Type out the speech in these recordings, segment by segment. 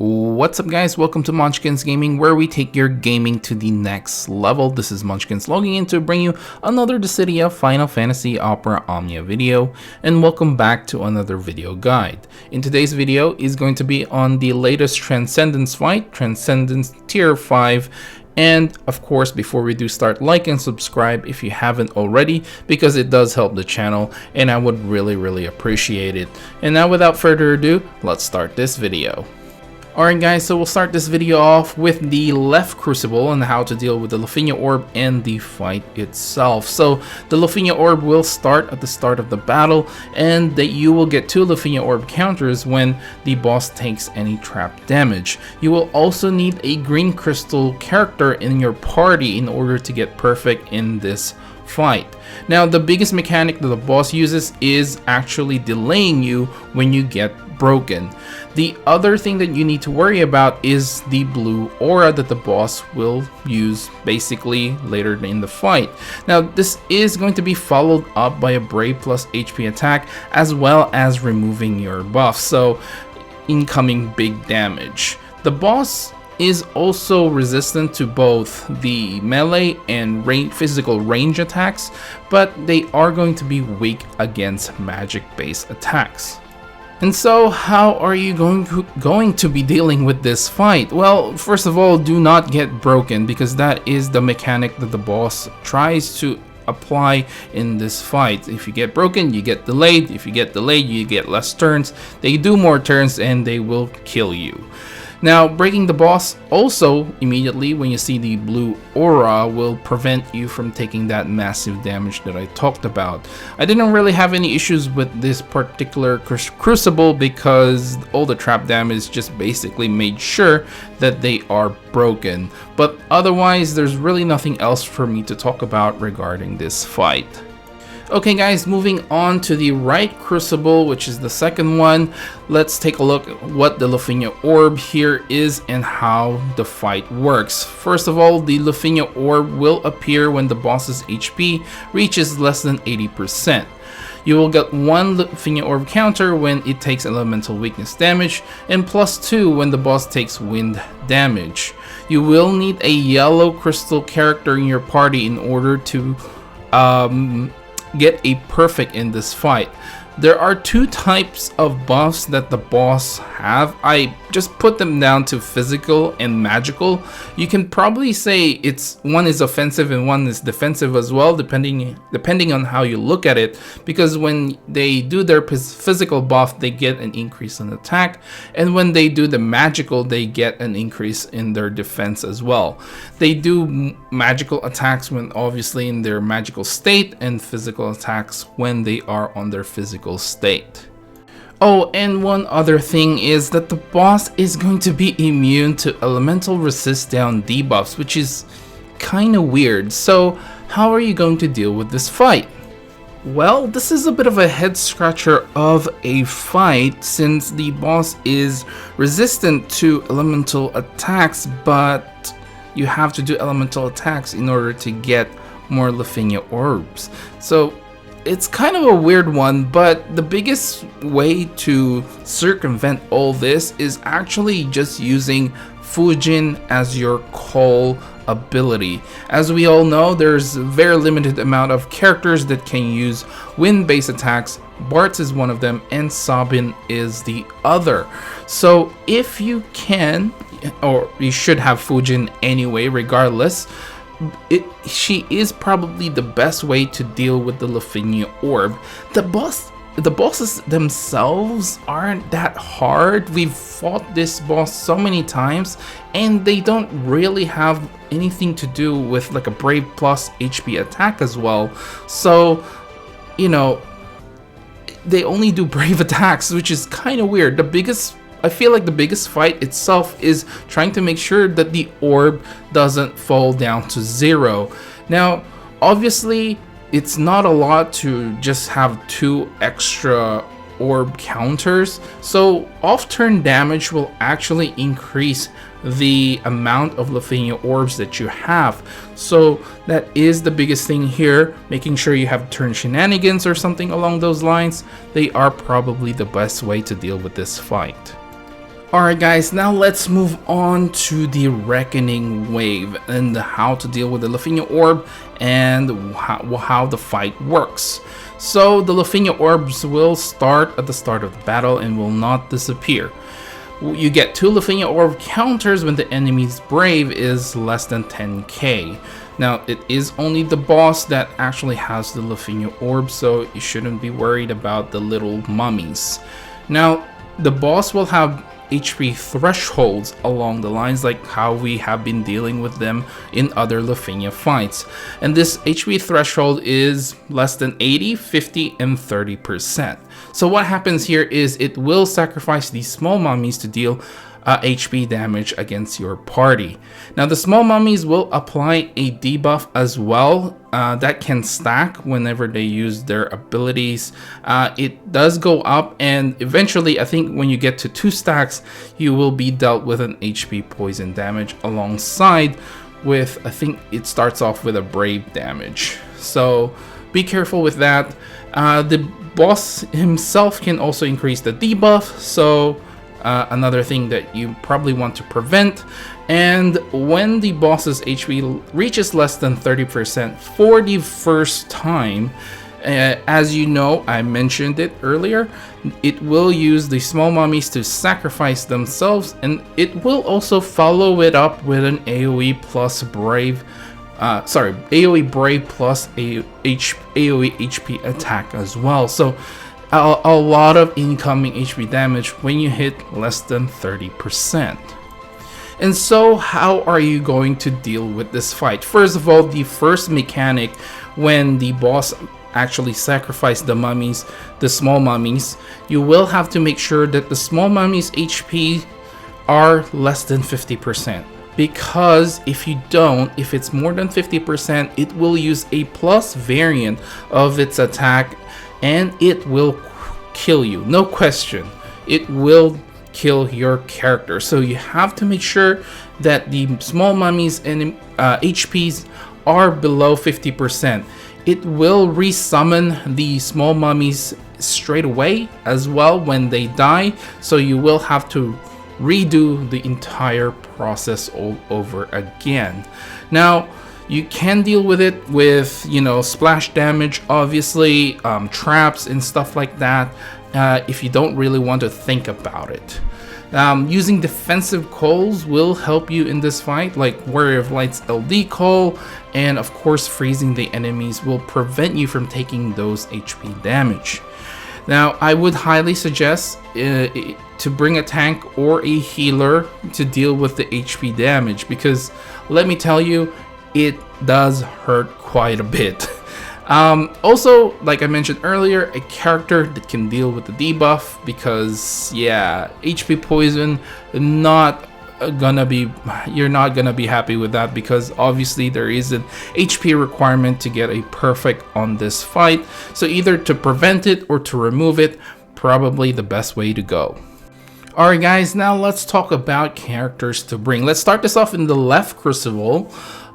What's up guys, welcome to Munchkins Gaming, where we take your gaming to the next level. This is Munchkins logging in to bring you another Dissidia Final Fantasy Opera Omnia video, and welcome back to another video guide. In today's video is going to be on the latest Transcendence fight, Transcendence Tier 5, and of course, before we do start, like and subscribe if you haven't already, because it does help the channel and I would really appreciate it. And now without further ado, let's start this video. Alright guys, so we'll start this video off with the left Crucible and how to deal with the Lufenia Orb and the fight itself. So the Lufenia Orb will start at the start of the battle, and that you will get 2 Lufenia Orb counters when the boss takes any trap damage. You will also need a green crystal character in your party in order to get perfect in this fight. Now the biggest mechanic that the boss uses is actually delaying you when you get broken. The other thing that you need to worry about is the blue aura that the boss will use basically later in the fight. Now this is going to be followed up by a Brave plus HP attack, as well as removing your buff, so incoming big damage. The boss is also resistant to both the melee and physical range attacks, but they are going to be weak against magic based attacks. And so how are you going to be dealing with this fight? Well, first of all, do not get broken, because that is the mechanic that the boss tries to apply in this fight. If you get broken, you get delayed. If you get delayed, you get less turns. They do more turns and they will kill you. Now, breaking the boss also immediately when you see the blue aura will prevent you from taking that massive damage that I talked about. I didn't really have any issues with this particular Crucible because all the trap damage just basically made sure that they are broken. But otherwise, there's really nothing else for me to talk about regarding this fight. Okay guys, moving on to the right Crucible, which is the second one. Let's take a look at what the Lufenia Orb here is and how the fight works. First of all, the Lufenia Orb will appear when the boss's HP reaches less than 80%. You will get 1 Lufenia Orb counter when it takes elemental weakness damage, and +2 when the boss takes wind damage. You will need a yellow crystal character in your party in order to get a perfect in this fight. There are 2 types of buffs that the boss have. I just put them down to physical and magical. You can probably say one is offensive and one is defensive as well, depending on how you look at it, because when they do their physical buff, they get an increase in attack, and when they do the magical, they get an increase in their defense as well. They do magical attacks when obviously in their magical state, and physical attacks when they are on their physical state. Oh, and one other thing is that the boss is going to be immune to elemental resist down debuffs, which is kind of weird. So how are you going to deal with this fight? Well, this is a bit of a head scratcher of a fight, since the boss is resistant to elemental attacks, but you have to do elemental attacks in order to get more Lufenia Orbs. So it's kind of a weird one, but the biggest way to circumvent all this is actually just using Fujin as your call ability. As we all know, there's a very limited amount of characters that can use wind-based attacks. Bartz is one of them, and Sabin is the other. So if you can, or you should have Fujin anyway, regardless, she is probably the best way to deal with the Lufenia Orb. The bosses themselves aren't that hard. We've fought this boss so many times, and they don't really have anything to do with like a Brave plus HP attack as well. So, you know, they only do Brave attacks, which is kind of weird. I feel like the biggest fight itself is trying to make sure that the orb doesn't fall down to 0. Now, obviously, it's not a lot to just have 2 extra orb counters, so off-turn damage will actually increase the amount of Lufenia Orbs that you have. So that is the biggest thing here, making sure you have turn shenanigans or something along those lines. They are probably the best way to deal with this fight. Alright guys, now let's move on to the Reckoning Wave and how to deal with the Lufenia Orb and how the fight works. So the Lufenia Orbs will start at the start of the battle and will not disappear. You get 2 Lufenia Orb counters when the enemy's Brave is less than 10k. Now it is only the boss that actually has the Lufenia Orb, so you shouldn't be worried about the little mummies. Now the boss will have HP thresholds along the lines like how we have been dealing with them in other Lufenia fights. And this HP threshold is less than 80, 50, and 30%. So what happens here is it will sacrifice these small mummies to deal HP damage against your party. Now the small mummies will apply a debuff as well that can stack whenever they use their abilities. It does go up, and eventually I think when you get to 2 stacks you will be dealt with an HP poison damage alongside with, I think it starts off with a brave damage. So be careful with that. The boss himself can also increase the debuff, so another thing that you probably want to prevent. And when the boss's HP reaches less than 30% for the first time, as you know, I mentioned it earlier, it will use the small mummies to sacrifice themselves, and it will also follow it up with an AoE plus Brave AoE Brave plus AoE HP attack as well. So a lot of incoming HP damage when you hit less than 30%. And so how are you going to deal with this fight? First of all, the first mechanic, when the boss actually sacrificed the mummies, the small mummies, you will have to make sure that the small mummies HP are less than 50%. Because if you don't, if it's more than 50%, it will use a plus variant of its attack and it will kill you, no question. It will kill your character. So you have to make sure that the small mummies and HPs are below 50%. It will resummon the small mummies straight away as well when they die, so you will have to redo the entire process all over again. Now you can deal with it with, you know, splash damage, obviously, traps and stuff like that, if you don't really want to think about it. Using defensive calls will help you in this fight, like Warrior of Light's LD call, and of course freezing the enemies will prevent you from taking those HP damage. Now I would highly suggest to bring a tank or a healer to deal with the HP damage, because let me tell you, it does hurt quite a bit. Also, like I mentioned earlier, a character that can deal with the debuff, because yeah, HP poison, you're not gonna be happy with that, because obviously there is an HP requirement to get a perfect on this fight. So either to prevent it or to remove it, probably the best way to go. Alright guys, now let's talk about characters to bring. Let's start this off in the left Crucible.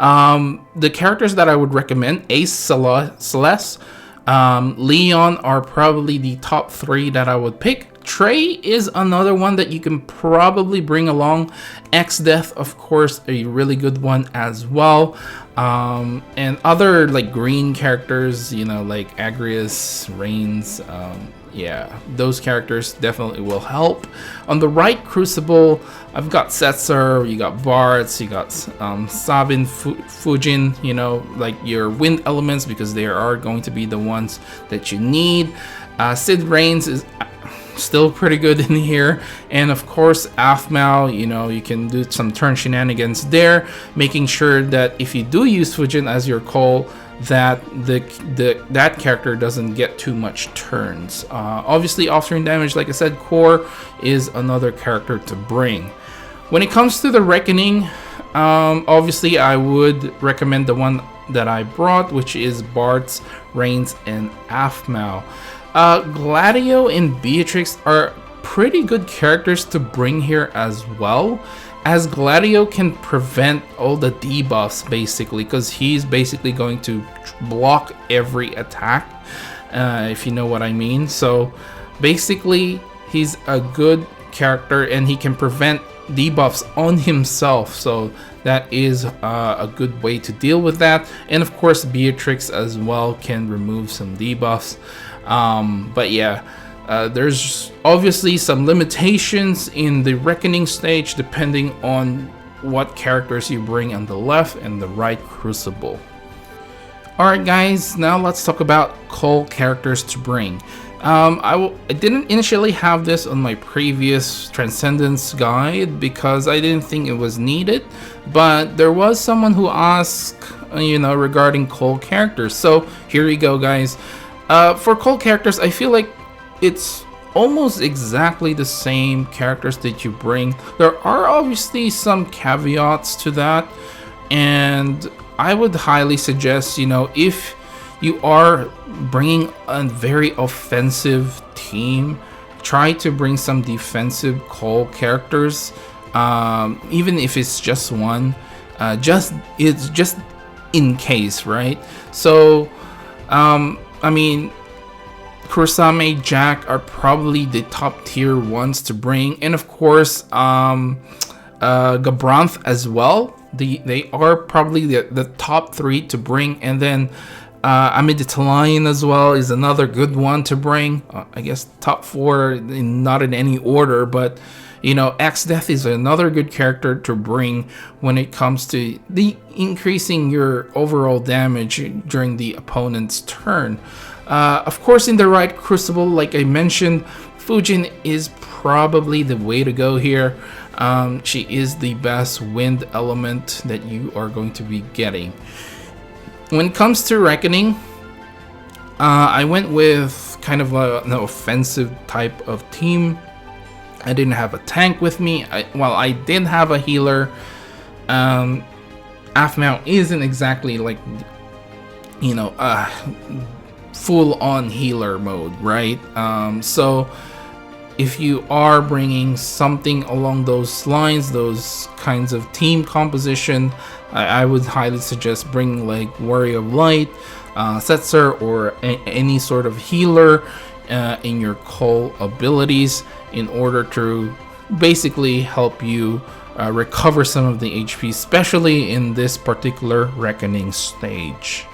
The characters that I would recommend, Ace, Celeste, Leon are probably the top 3 that I would pick. Trey is another one that you can probably bring along. X-Death, of course, a really good one as well. And other like green characters, you know, like Agrius, Reigns, yeah, those characters definitely will help. On the right Crucible, I've got Setzer, you got Bartz, you got Sabin, Fujin, you know, like your wind elements, because they are going to be the ones that you need. Sid Reigns is still pretty good in here, and of course Aphmau, you know, you can do some turn shenanigans there, making sure that if you do use Fujin as your call, that that character doesn't get too much turns. Obviously off-turn damage, like I said, Core is another character to bring. When it comes to the Reckoning, obviously I would recommend the one that I brought, which is Bartz, Reigns, and Aphmau. Gladio and Beatrix are pretty good characters to bring here as well, as Gladio can prevent all the debuffs basically, because he's basically going to block every attack, if you know what I mean. So basically he's a good character, and he can prevent debuffs on himself, so that is a good way to deal with that. And of course Beatrix as well can remove some debuffs, but yeah, there's obviously some limitations in the Reckoning stage depending on what characters you bring on the left and the right Crucible. Alright guys, now let's talk about Cole characters to bring. I didn't initially have this on my previous Transcendence guide because I didn't think it was needed, but there was someone who asked, you know, regarding Cole characters. So here we go guys. For Cole characters, I feel like it's almost exactly the same characters that you bring. There are obviously some caveats to that, and I would highly suggest, you know, if you are bringing a very offensive team, try to bring some defensive Cole characters, even if it's just one, it's just in case, right? So I mean, Kurosame, Jack are probably the top tier ones to bring, and of course Gabranth as well. They are probably the top 3 to bring, and then Amiditalion as well is another good one to bring. I guess top 4, not in any order, but you know, X-Death is another good character to bring when it comes to increasing your overall damage during the opponent's turn. Of course, in the right Crucible, like I mentioned, Fujin is probably the way to go here. She is the best wind element that you are going to be getting. When it comes to Reckoning, I went with kind of an offensive type of team. I didn't have a tank with me. I did have a healer. Aphmau isn't exactly like, you know, full-on healer mode, right? So if you are bringing something along those lines, those kinds of team composition, I would highly suggest bringing like Warrior of Light, Setzer, or any sort of healer in your Cole abilities in order to basically help you recover some of the HP, especially in this particular Reckoning stage.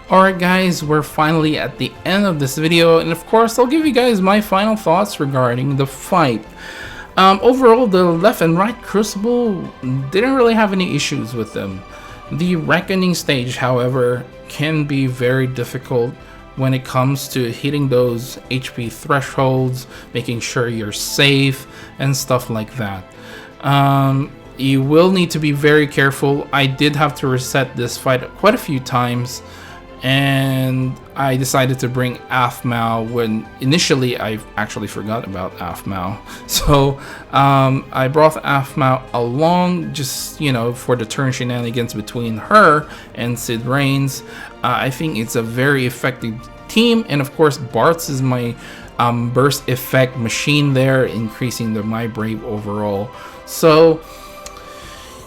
Alright guys, we're finally at the end of this video, and of course I'll give you guys my final thoughts regarding the fight. Overall, the left and right Crucible didn't really have any issues with them. The Reckoning stage, however, can be very difficult when it comes to hitting those HP thresholds, making sure you're safe, and stuff like that. You will need to be very careful. I did have to reset this fight quite a few times, and I decided to bring Aphmau when initially I actually forgot about Aphmau. So I brought Aphmau along just, you know, for the turn shenanigans between her and Sid Reigns. I think it's a very effective team, and of course Bartz is my burst effect machine there, increasing the My Brave overall. So,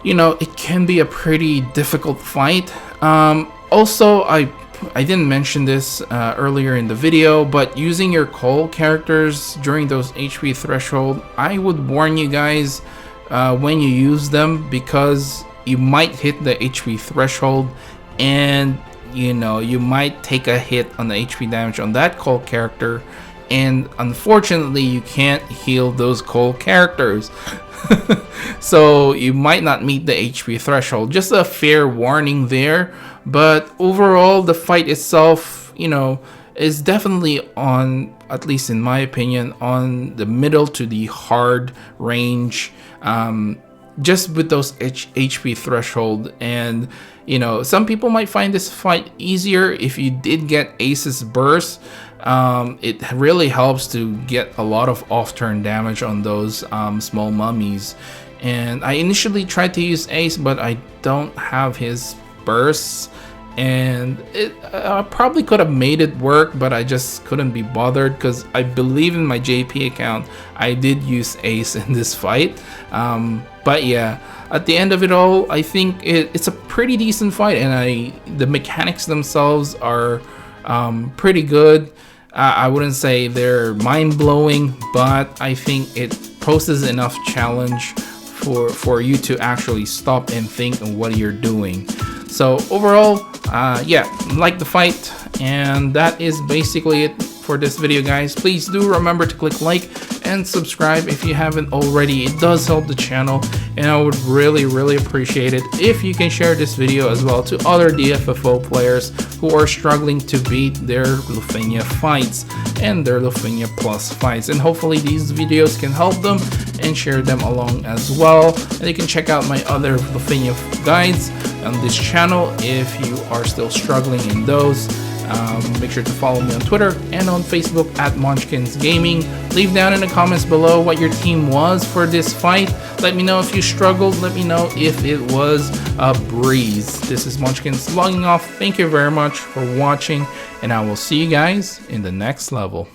you know, it can be a pretty difficult fight. Also, I didn't mention this earlier in the video, but using your Cole characters during those HP threshold, I would warn you guys when you use them, because you might hit the HP threshold and, you know, you might take a hit on the HP damage on that Cole character, and unfortunately you can't heal those Cole characters. So you might not meet the HP threshold. Just a fair warning there. But overall, the fight itself, you know, is definitely on, at least in my opinion, on the middle to the hard range, just with those HP threshold. And, you know, some people might find this fight easier if you did get Ace's burst. It really helps to get a lot of off-turn damage on those small mummies. And I initially tried to use Ace, but I don't have his bursts, and I probably could have made it work, but I just couldn't be bothered, because I believe in my JP account I did use Ace in this fight. But yeah, at the end of it all, I think it's a pretty decent fight, and the mechanics themselves are pretty good. I wouldn't say they're mind-blowing, but I think it poses enough challenge for you to actually stop and think on what you're doing. So overall, yeah, like the fight, and that is basically it for this video, guys. Please do remember to click like and subscribe if you haven't already. It does help the channel, and I would really appreciate it if you can share this video as well to other Dffoo players who are struggling to beat their Lufenia fights and their Lufenia Plus fights, and hopefully these videos can help them and share them along as well. And you can check out my other Lufenia guides on this channel if you are still struggling in those. Make sure to follow me on Twitter and on Facebook at Munchkins Gaming. Leave down in the comments below what your team was for this fight. Let me know if you struggled. Let me know if it was a breeze. This is Munchkins logging off. Thank you very much for watching, and I will see you guys in the next level.